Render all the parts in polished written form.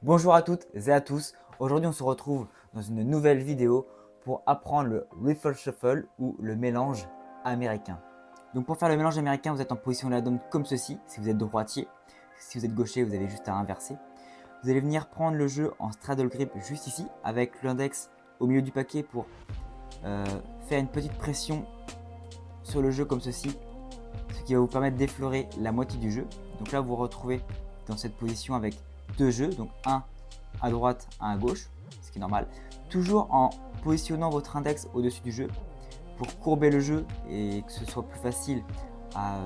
Bonjour à toutes et à tous, aujourd'hui on se retrouve dans une nouvelle vidéo pour apprendre le Riffle Shuffle ou le mélange américain. Donc pour faire le mélange américain, vous êtes en position de la donne comme ceci, si vous êtes droitier. Si vous êtes gaucher, vous avez juste à inverser. Vous allez venir prendre le jeu en straddle grip juste ici, avec l'index au milieu du paquet pour faire une petite pression sur le jeu comme ceci, ce qui va vous permettre d'effleurer la moitié du jeu. Donc là vous vous retrouvez dans cette position avec deux jeux, donc un à droite, un à gauche, ce qui est normal. Toujours en positionnant votre index au-dessus du jeu pour courber le jeu et que ce soit plus facile à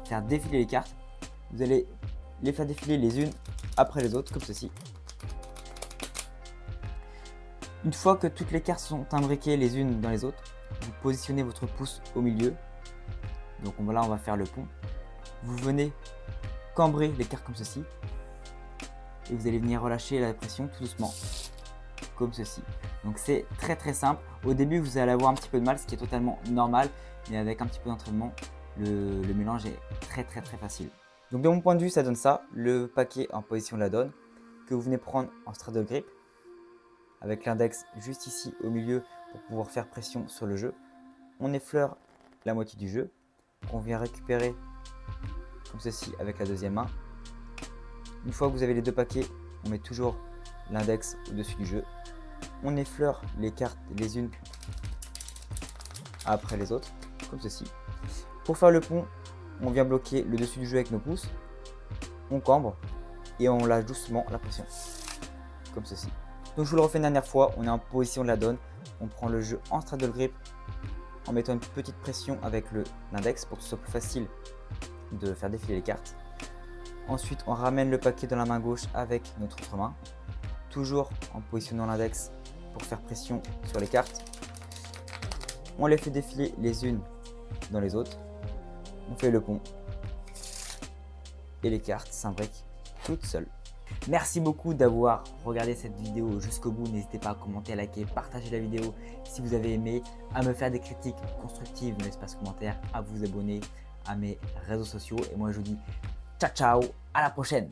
faire défiler les cartes. Vous allez les faire défiler les unes après les autres, comme ceci. Une fois que toutes les cartes sont imbriquées les unes dans les autres, vous positionnez votre pouce au milieu. Donc là, on va faire le pont. Vous venez cambrer les cartes comme ceci. Et vous allez venir relâcher la pression tout doucement, comme ceci. Donc c'est très simple. Au début, vous allez avoir un petit peu de mal, ce qui est totalement normal. Mais avec un petit peu d'entraînement, le mélange est très facile. Donc de mon point de vue, ça donne ça. Le paquet en position de la donne, que vous venez prendre en straddle grip, avec l'index juste ici au milieu pour pouvoir faire pression sur le jeu. On effleure la moitié du jeu, qu'on vient récupérer comme ceci avec la deuxième main. Une fois que vous avez les deux paquets, on met toujours l'index au-dessus du jeu. On effleure les cartes les unes après les autres, comme ceci. Pour faire le pont, on vient bloquer le dessus du jeu avec nos pouces. On cambre et on lâche doucement la pression, comme ceci. Donc je vous le refais une dernière fois, on est en position de la donne. On prend le jeu en straddle grip en mettant une petite pression avec l'index pour que ce soit plus facile de faire défiler les cartes. Ensuite, on ramène le paquet dans la main gauche avec notre autre main, toujours en positionnant l'index pour faire pression sur les cartes. On les fait défiler les unes dans les autres. On fait le pont et les cartes s'imbriquent toutes seules. Merci beaucoup d'avoir regardé cette vidéo jusqu'au bout. N'hésitez pas à commenter, à liker, partager la vidéo si vous avez aimé, à me faire des critiques constructives dans l'espace commentaire, à vous abonner à mes réseaux sociaux. Et moi je vous dis ciao, à la prochaine!